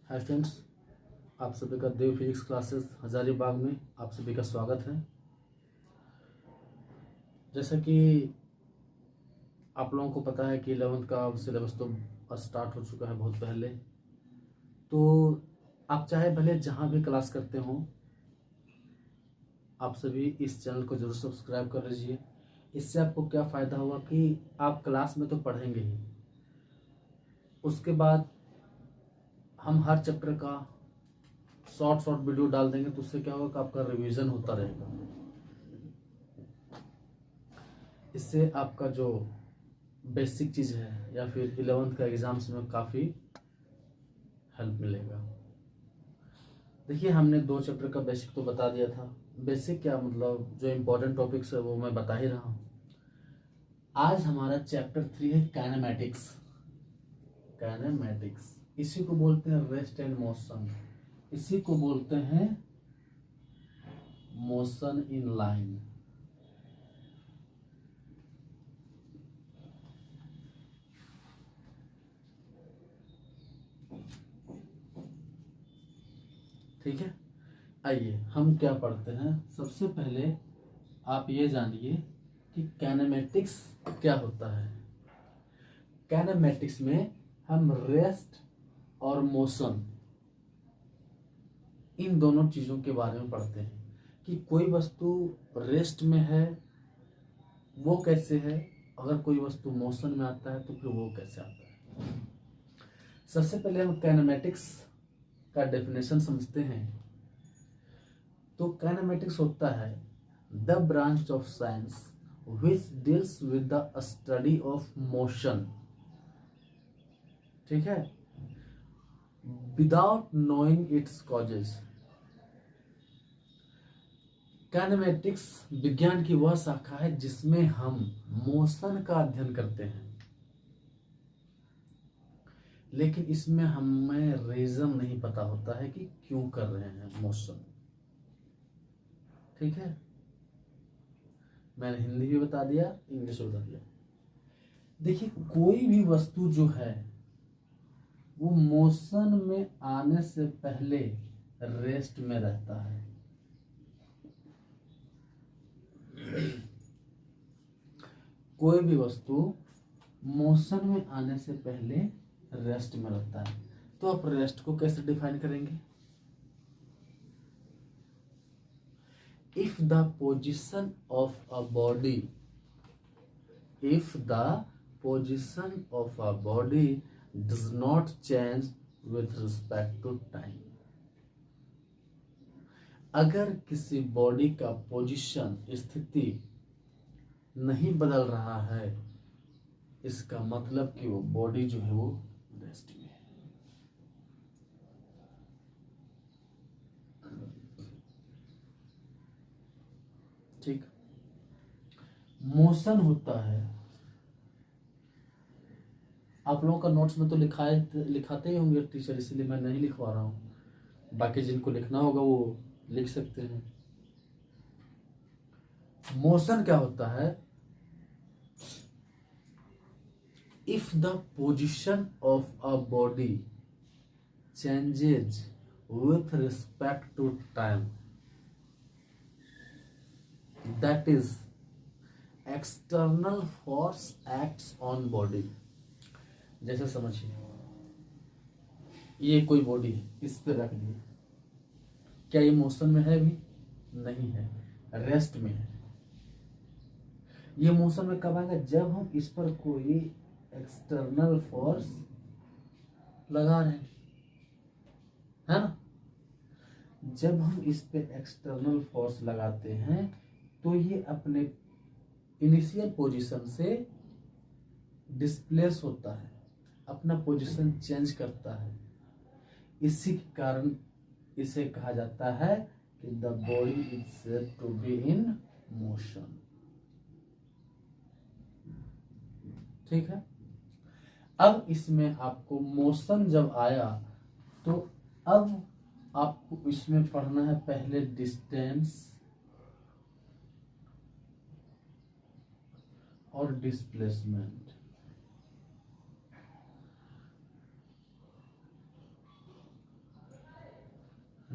Hi friends, आप सभी का देव फिजिक्स क्लासेस हजारीबाग में आप सभी का स्वागत है। जैसा कि आप लोगों को पता है कि 11th का सिलेबस तो स्टार्ट हो चुका है बहुत पहले। तो आप चाहे भले जहाँ भी क्लास करते हो, आप सभी इस चैनल को जरूर सब्सक्राइब कर लीजिए। इससे आपको क्या फ़ायदा होगा कि आप क्लास में तो पढ़ेंगे ही, उसके बाद हम हर चैप्टर का शॉर्ट वीडियो डाल देंगे, तो उससे क्या होगा कि आपका रिवीजन होता रहेगा। इससे आपका जो बेसिक चीज़ है या फिर 11th का एग्ज़ाम्स में काफ़ी हेल्प मिलेगा। देखिए, हमने 2 चैप्टर का बेसिक तो बता दिया था। बेसिक क्या मतलब, जो इम्पोर्टेंट टॉपिक्स है वो मैं बता ही रहा हूँ। आज हमारा चैप्टर 3 है काइनेमैटिक्स। काइनेमैटिक्स इसी को बोलते हैं रेस्ट एंड मोशन, इसी को बोलते हैं मोशन इन लाइन। ठीक है, आइए हम क्या पढ़ते हैं। सबसे पहले आप ये जानिए कि काइनेमैटिक्स क्या होता है। काइनेमैटिक्स में हम रेस्ट और मोशन, इन दोनों चीज़ों के बारे में पढ़ते हैं कि कोई वस्तु रेस्ट में है वो कैसे है, अगर कोई वस्तु मोशन में आता है तो फिर वो कैसे आता है। सबसे पहले हम काइनेमैटिक्स का डेफिनेशन समझते हैं। तो काइनेमैटिक्स होता है the branch of science which deals with the study of motion, ठीक है, without knowing its causes। Kinematics विज्ञान की वह शाखा है जिसमें हम मोशन का अध्ययन करते हैं, लेकिन इसमें हमें रीजन नहीं पता होता है कि क्यों कर रहे हैं मोशन। ठीक है, मैंने हिंदी भी बता दिया, इंग्लिश भी बता दिया। देखिए, कोई भी वस्तु जो है वो मोशन में आने से पहले रेस्ट में रहता है। कोई भी वस्तु मोशन में आने से पहले रेस्ट में रहता है। तो आप रेस्ट को कैसे डिफाइन करेंगे? If the position of a body, if the position of a body does not change with respect to time. अगर किसी बॉडी का पोजीशन, स्थिति नहीं बदल रहा है, इसका मतलब कि वो बॉडी जो है वो रेस्ट में है। ठीक, मोशन होता है, आप लोगों का नोट्स में तो लिखाते ही होंगे टीचर, इसलिए मैं नहीं लिखवा रहा हूं। बाकी जिनको लिखना होगा वो लिख सकते हैं। मोशन क्या होता है? If the position of a body changes with respect to time, that is external force acts on body। जैसे समझिए, ये कोई बॉडी है, इस पे रख दिए, क्या ये मोशन में है? भी नहीं है, रेस्ट में है। ये मोशन में कब आएगा? जब हम इस पर कोई एक्सटर्नल फोर्स लगा रहे हैं, है ना। जब हम इस पे एक्सटर्नल फोर्स लगाते हैं तो ये अपने इनिशियल पोजीशन से डिस्प्लेस होता है, अपना पोजीशन चेंज करता है। इसी के कारण इसे कहा जाता है कि the body is said to be in motion. ठीक है, अब इसमें आपको मोशन जब आया तो अब आपको इसमें पढ़ना है पहले डिस्टेंस और डिस्प्लेसमेंट।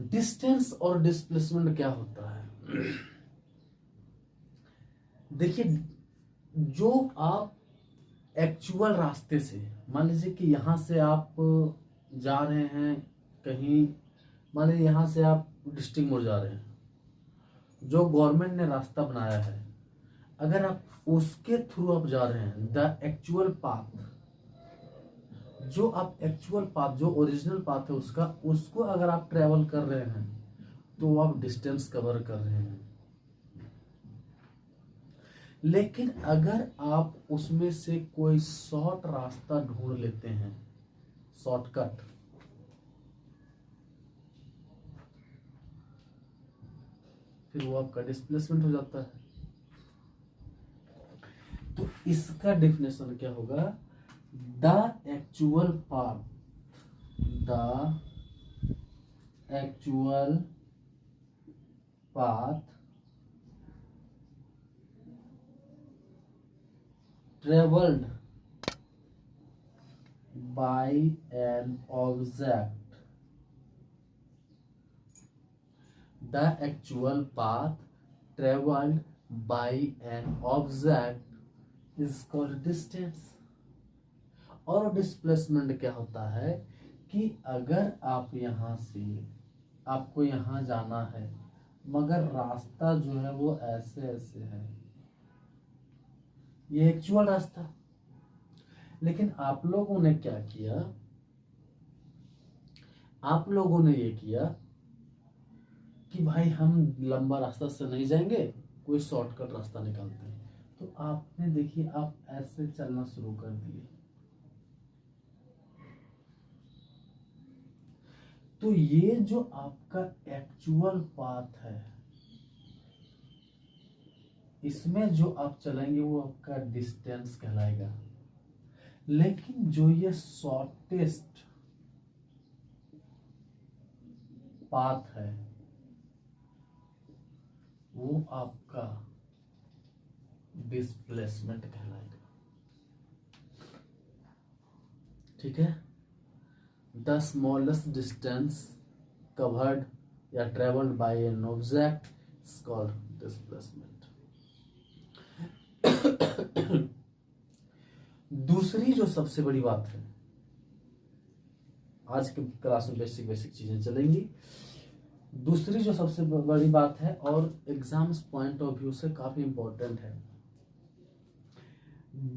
डिस्टेंस और डिस्प्लेसमेंट क्या होता है? देखिए, जो आप एक्चुअल रास्ते से, मान लीजिए कि यहाँ से आप जा रहे हैं कहीं, मान लीजिए यहाँ से आप डिस्ट्रिक्ट मोड़ जा रहे हैं, जो गवर्नमेंट ने रास्ता बनाया है, अगर आप उसके थ्रू आप जा रहे हैं, द एक्चुअल पाथ, जो आप एक्चुअल पाथ, जो ओरिजिनल पाथ है उसका, उसको अगर आप ट्रेवल कर रहे हैं तो आप डिस्टेंस कवर कर रहे हैं। लेकिन अगर आप उसमें से कोई शॉर्ट रास्ता ढूंढ लेते हैं, शॉर्टकट, फिर वो आपका डिस्प्लेसमेंट हो जाता है। तो इसका डेफिनेशन क्या होगा? The actual path, the actual path traveled by an object, the actual path traveled by an object is called distance। और डिस्प्लेसमेंट क्या होता है कि अगर आप यहाँ से, आपको यहाँ जाना है मगर रास्ता जो है वो ऐसे ऐसे है, ये एक्चुअल रास्ता, लेकिन आप लोगों ने क्या किया, आप लोगों ने ये किया कि भाई हम लंबा रास्ता से नहीं जाएंगे, कोई शॉर्टकट रास्ता निकालते हैं। तो आपने देखिए आप ऐसे चलना शुरू कर दिए, तो ये जो आपका एक्चुअल पाथ है, इसमें जो आप चलेंगे वो आपका डिस्टेंस कहलाएगा। लेकिन जो ये शॉर्टेस्ट पाथ है वो आपका डिस्प्लेसमेंट कहलाएगा। ठीक है? द स्मॉलेस्ट डिस्टेंस कवर्ड या travelled by an object is called displacement. दूसरी जो सबसे बड़ी बात है, आज के क्लास में बेसिक बेसिक चीजें चलेंगी। दूसरी जो सबसे बड़ी बात है और एग्जाम्स पॉइंट ऑफ व्यू से काफी इंपॉर्टेंट है,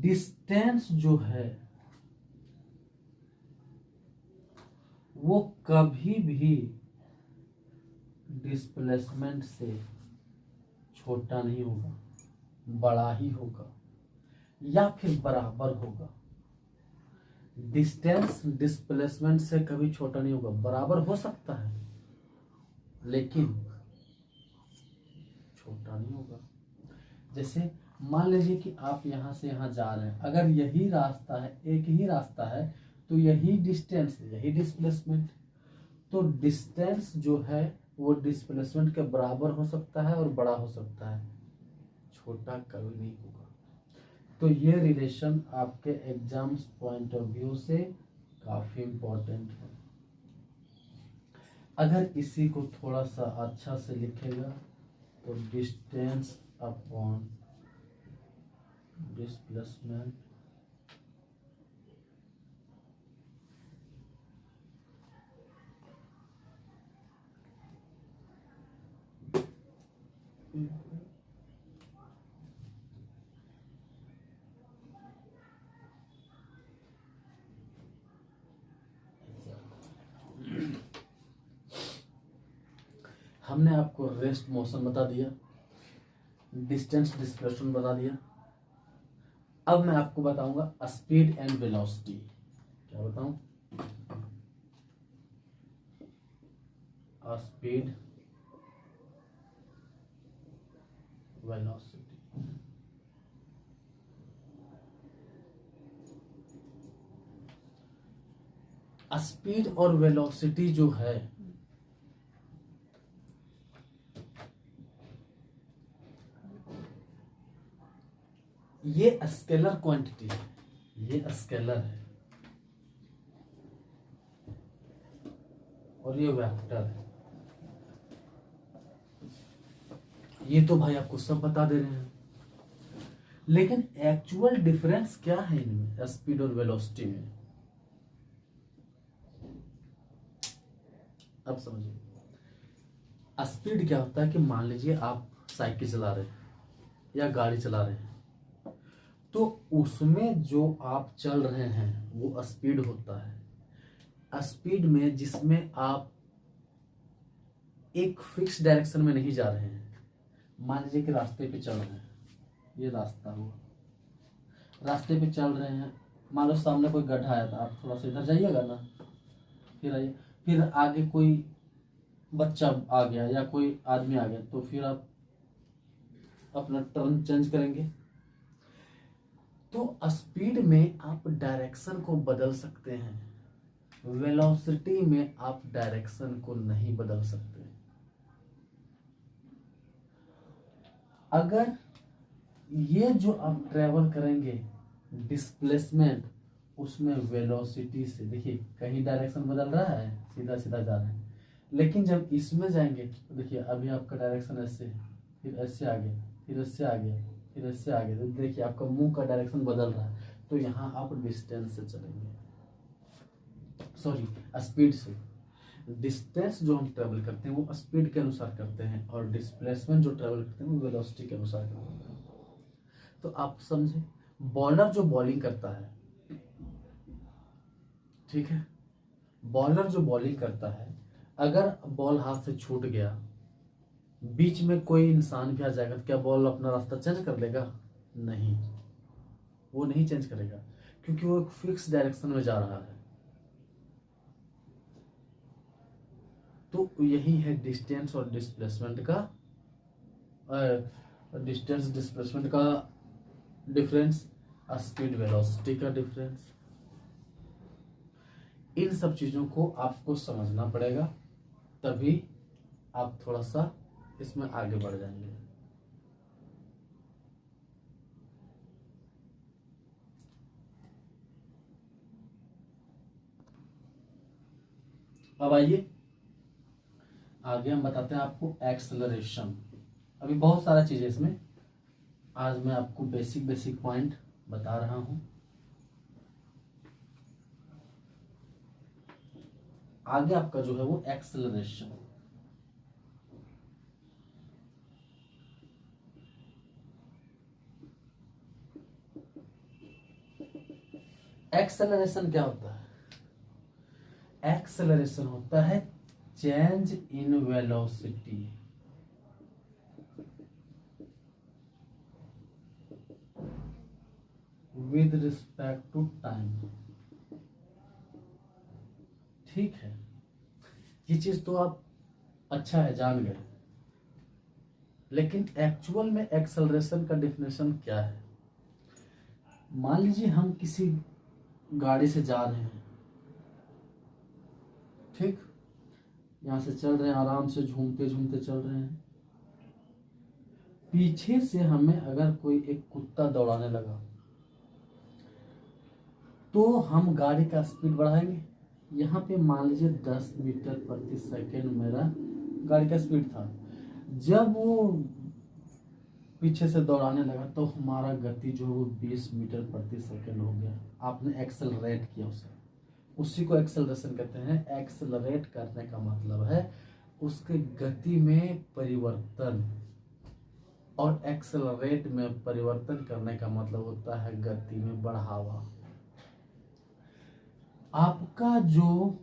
डिस्टेंस जो है वो कभी भी डिस्प्लेसमेंट से छोटा नहीं होगा, बड़ा ही होगा या फिर बराबर होगा। डिस्टेंस डिस्प्लेसमेंट से कभी छोटा नहीं होगा, बराबर हो सकता है लेकिन छोटा नहीं होगा। जैसे मान लीजिए कि आप यहां से यहां जा रहे हैं, अगर यही रास्ता है, एक ही रास्ता है, तो यही डिस्टेंस, यही डिस्प्लेसमेंट। तो डिस्टेंस जो है वो डिस्प्लेसमेंट के बराबर हो सकता है और बड़ा हो सकता है, छोटा कभी नहीं होगा। तो ये रिलेशन आपके एग्जाम्स पॉइंट ऑफ व्यू से काफी इंपॉर्टेंट है। अगर इसी को थोड़ा सा अच्छा से लिखेगा तो डिस्टेंस अपॉन डिस्प्लेसमेंट हमने आपको रेस्ट मोशन बता दिया, डिस्टेंस डिस्प्लेसमेंट बता दिया। अब मैं आपको बताऊंगा स्पीड एंड वेलोसिटी। क्या बताऊं? Speed, velocity. स्पीड और वेलोसिटी जो है ये स्केलर क्वांटिटी है, ये स्केलर है और ये वेक्टर है। ये तो भाई आपको सब बता दे रहे हैं, लेकिन एक्चुअल डिफरेंस क्या है इनमें, स्पीड और वेलोसिटी में? अब समझिए, स्पीड क्या होता है कि मान लीजिए आप साइकिल चला रहे हैं या गाड़ी चला रहे हैं, तो उसमें जो आप चल रहे हैं वो स्पीड होता है। स्पीड में जिसमें आप एक फिक्स डायरेक्शन में नहीं जा रहे हैं, मान लीजिए कि रास्ते पे चल रहे हैं, ये रास्ता हुआ, रास्ते पे चल रहे हैं, मान लो सामने कोई गड्ढा आया था, आप थोड़ा सा इधर जाइएगा ना, फिर आइए, फिर आगे कोई बच्चा आ गया या कोई आदमी आ गया, तो फिर आप अपना टर्न चेंज करेंगे। तो स्पीड में आप डायरेक्शन को बदल सकते हैं, वेलोसिटी में आप डायरेक्शन को नहीं बदल सकते। अगर ये जो आप ट्रेवल करेंगे डिस्प्लेसमेंट, उसमें वेलोसिटी से देखिए कहीं डायरेक्शन बदल रहा है, सीधा सीधा जा रहे हैं, लेकिन जब इसमें जाएंगे तो देखिए अभी आपका डायरेक्शन ऐसे है, फिर ऐसे आ गया, फिर ऐसे आ गया, फिर ऐसे आ गया, तो देखिए आपका मुंह का डायरेक्शन बदल रहा है। तो यहाँ आप डिस्टेंस से चलेंगे, सॉरी स्पीड से। डिस्टेंस जो हम ट्रेवल करते हैं वो स्पीड के अनुसार करते हैं, और डिस्प्लेसमेंट जो ट्रेवल करते हैं वो वेलोसिटी के अनुसार करते हैं। तो आप समझे, बॉलर जो बॉलिंग करता है, ठीक है, बॉलर जो बॉलिंग करता है, अगर बॉल हाथ से छूट गया, बीच में कोई इंसान भी आ जाएगा, तो क्या बॉल अपना रास्ता चेंज कर लेगा? नहीं, वो नहीं चेंज करेगा, क्योंकि वो एक फिक्स डायरेक्शन में जा रहा है। तो यही है डिस्टेंस और डिस्प्लेसमेंट का, डिस्टेंस डिस्प्लेसमेंट का डिफरेंस, स्पीड वेलोसिटी का डिफरेंस। इन सब चीजों को आपको समझना पड़ेगा, तभी आप थोड़ा सा इसमें आगे बढ़ जाएंगे। अब आइए आगे हम बताते हैं आपको एक्सेलरेशन। अभी बहुत सारा चीज है इसमें, आज मैं आपको बेसिक बेसिक पॉइंट बता रहा हूं। आगे आपका जो है वो एक्सेलरेशन। एक्सेलरेशन क्या होता है? एक्सेलरेशन होता है change in velocity with respect to time. ठीक है, ये चीज तो आप अच्छा है जान गए, लेकिन एक्चुअल में एक्सेलरेशन का डेफिनेशन क्या है? मान लीजिए हम किसी गाड़ी से जा रहे हैं, ठीक, यहां से चल रहे हैं, आराम से झूमते झूमते चल रहे हैं, पीछे से हमें अगर कोई एक कुत्ता दौड़ाने लगा, तो हम गाड़ी का स्पीड बढ़ाएंगे। यहाँ पे मान लीजिए 10 मीटर प्रति सेकेंड मेरा गाड़ी का स्पीड था, जब वो पीछे से दौड़ाने लगा तो हमारा गति जो है वो 20 मीटर प्रति सेकेंड हो गया। आपने एक्सेलरेट किया उसे, उसी को एक्सेलरेशन कहते हैं। एक्सेलरेट करने का मतलब है उसके गति में परिवर्तन, और एक्सेलरेट में परिवर्तन करने का मतलब होता है गति में बढ़ावा। आपका जो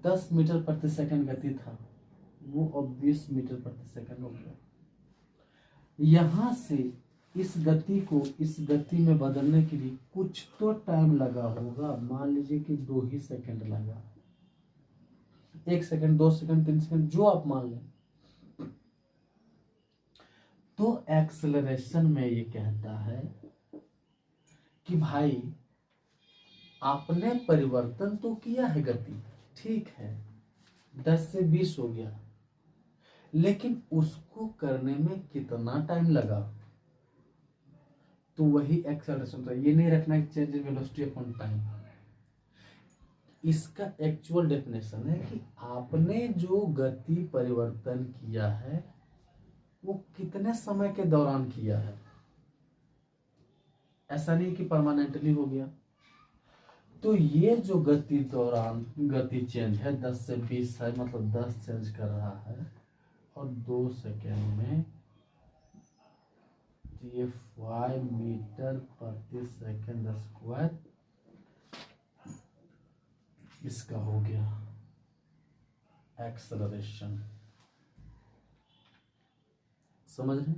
10 मीटर प्रति सेकंड गति था वो अब 20 मीटर प्रति सेकंड हो गया। यहां से इस गति को इस गति में बदलने के लिए कुछ तो टाइम लगा होगा, मान लीजिए कि 2 ही सेकंड लगा, 1 सेकंड, 2 सेकंड, 3 सेकंड, जो आप मान लें। तो एक्सेलरेशन में ये कहता है कि भाई आपने परिवर्तन तो किया है गति, ठीक है, 10 से 20 हो गया, लेकिन उसको करने में कितना टाइम लगा? तो वही एक्सेलरेशन था। ये नहीं रखना कि change in velocity upon time. इसका एक्चुअल डेफिनेशन है कि आपने जो गति परिवर्तन किया है वो कितने समय के दौरान किया है। ऐसा नहीं कि परमानेंटली हो गया। तो ये जो गति दौरान गति चेंज है 10 से 20 है, मतलब 10 चेंज कर रहा है और 2 सेकेंड में ये 5 मीटर प्रति सेकेंड स्क्वायर इसका हो गया एक्सेलरेशन। समझ रहे?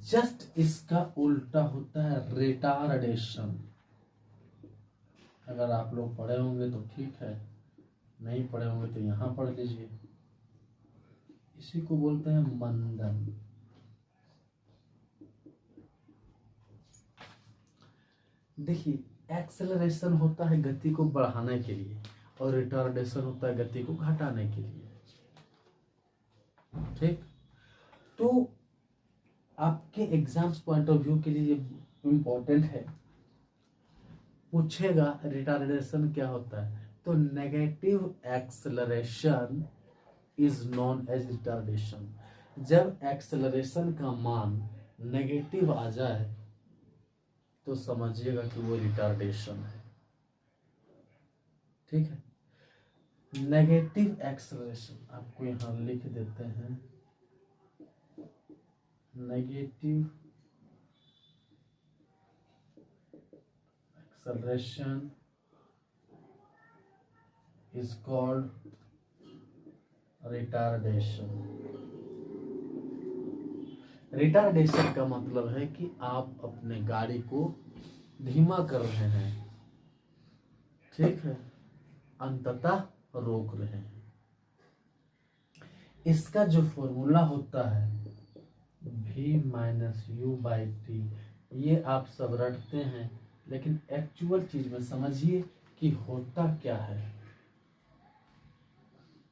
जस्ट इसका उल्टा होता है रिटार्डेशन। अगर आप लोग पढ़े होंगे तो ठीक है, नहीं पढ़े होंगे तो यहां पढ़ लीजिए। इसी को बोलते हैं मंदन। देखिए, एक्सेलरेशन होता है गति को बढ़ाने के लिए और रिटार्डेशन होता है गति को घटाने के लिए। ठीक, तो आपके एग्जाम्स पॉइंट ऑफ व्यू के लिए इंपॉर्टेंट है। पूछेगा रिटार्डेशन क्या होता है, तो negative acceleration is known as retardation. जब एक्सेलरेशन का मान नेगेटिव आ जाए तो समझिएगा कि वो रिटार्डेशन है। ठीक है, नेगेटिव एक्सेलरेशन आपको यहां लिख देते हैं। Negative acceleration is called retardation. Retardation का मतलब है कि आप अपने गाड़ी को धीमा कर रहे हैं, ठीक है, अंततः रोक रहे हैं। इसका जो फॉर्मूला होता है v-u/t, ये आप सब रटते हैं, लेकिन एक्चुअल चीज में समझिए कि होता क्या है।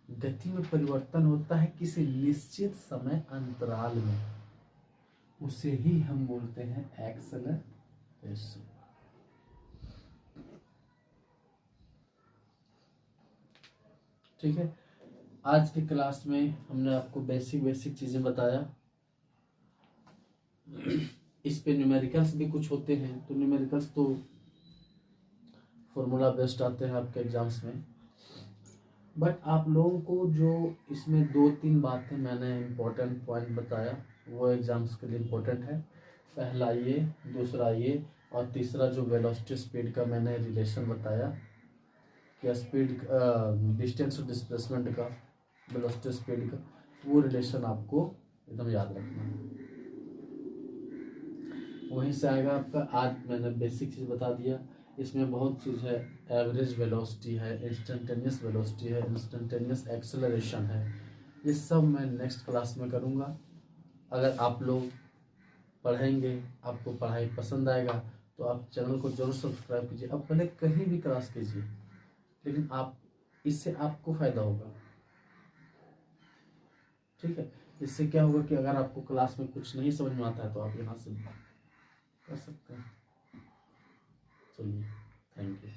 गति में परिवर्तन होता है किसी निश्चित समय अंतराल में, उसे ही हम बोलते हैं एक्सेलरेशन। ठीक है, आज की क्लास में हमने आपको बेसिक चीजें बताया। इस पे न्यूमेरिकल्स भी कुछ होते हैं, तो न्यूमेरिकल्स तो फॉर्मूला बेस्ड आते हैं आपके एग्जाम्स में, बट आप लोगों को जो इसमें 2-3 बातें मैंने इम्पोर्टेंट पॉइंट बताया वो एग्जाम्स के लिए इम्पोर्टेंट है। पहला ये, दूसरा ये, और तीसरा जो वेलोसिटी स्पीड का मैंने रिलेशन बताया कि स्पीड डिस्टेंस और डिस्प्लेसमेंट का, वेलोसिटी स्पीड का, वो रिलेशन आपको एकदम याद रखना है। वहीं से आएगा आपका, आज मैंने बेसिक चीज़ बता दिया। इसमें बहुत चीज़ है, एवरेज वेलोसिटी है, इंस्टेंटेनियस वेलोसिटी है, इंस्टेंटेनियस एक्सेलरेशन है, ये सब मैं नेक्स्ट क्लास में करूँगा। अगर आप लोग पढ़ेंगे, आपको पढ़ाई पसंद आएगा तो आप चैनल को जरूर सब्सक्राइब कीजिए। अब पहले कहीं भी क्लास कीजिए, लेकिन आप इससे आपको फ़ायदा होगा। ठीक है, इससे क्या होगा कि अगर आपको क्लास में कुछ नहीं समझ में आता है तो आप यहाँ से कर सकते हैं। चलिए, थैंक यू।